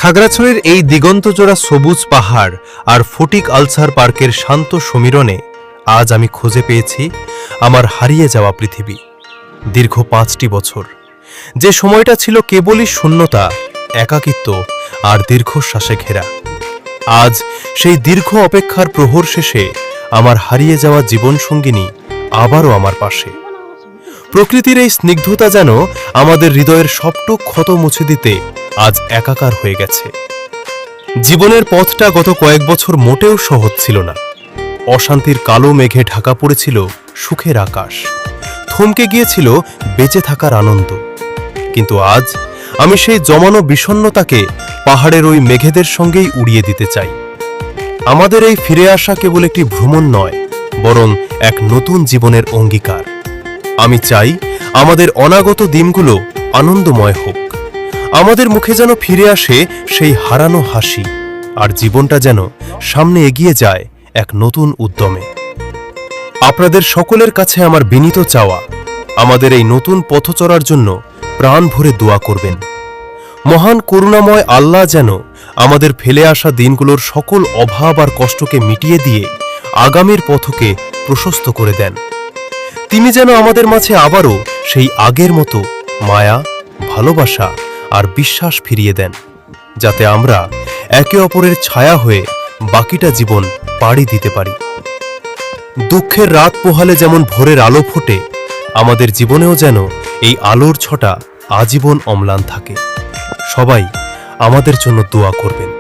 খাগড়াছড়ির এই দিগন্তজোড়া সবুজ পাহাড় আর ফটিক আলসার পার্কের শান্ত সমীরণে আজ আমি খুঁজে পেয়েছি আমার হারিয়ে যাওয়া পৃথিবী। দীর্ঘ 5টি বছর যে সময়টা ছিল কেবলই শূন্যতা, একাকিত্ব আর দীর্ঘশ্বাসে ঘেরা, আজ সেই দীর্ঘ অপেক্ষার প্রহর শেষে আমার হারিয়ে যাওয়া জীবনসঙ্গিনী আবারও আমার পাশে। প্রকৃতির এই স্নিগ্ধতা যেন আমাদের হৃদয়ের সবটুক ক্ষত মুছে দিতে আজ একাকার হয়ে গেছে। জীবনের পথটা গত কয়েক বছর মোটেও সহজ ছিল না। অশান্তির কালো মেঘে ঢাকা পড়েছিল সুখের আকাশ, থমকে গিয়েছিল বেঁচে থাকার আনন্দ। কিন্তু আজ আমি সেই জমানো বিষণ্ণতাকে পাহাড়ের ওই মেঘেদের সঙ্গেই উড়িয়ে দিতে চাই। আমাদের এই ফিরে আসা কেবল একটি ভ্রমণ নয়, বরং এক নতুন জীবনের অঙ্গীকার। আমি চাই আমাদের অনাগত দিনগুলো আনন্দময় হোক, আমাদের মুখে যেন ফিরে আসে সেই হারানো হাসি, আর জীবনটা যেন সামনে এগিয়ে যায় এক নতুন উদ্যমে। আপনাদের সকলের কাছে আমার বিনীত চাওয়া, আমাদের এই নতুন পথ চলার জন্য প্রাণ ভরে দোয়া করবেন। মহান করুণাময় আল্লাহ যেন আমাদের ফেলে আসা দিনগুলোর সকল অভাব আর কষ্টকে মিটিয়ে দিয়ে আগামীর পথকে প্রশস্ত করে দেন। তিনি যেন আমাদের মাঝে আবারও সেই আগের মতো মায়া, ভালোবাসা আর বিশ্বাস ফিরিয়ে দেন, যাতে আমরা একে অপরের ছায়া হয়ে বাকিটা জীবন পাড়ি দিতে পারি। দুঃখের রাত পোহালে যেমন ভোরের আলো ফোটে, আমাদের জীবনেও যেন এই আলোর ছটা আজীবন অম্লান থাকে। সবাই আমাদের জন্য দোয়া করবেন।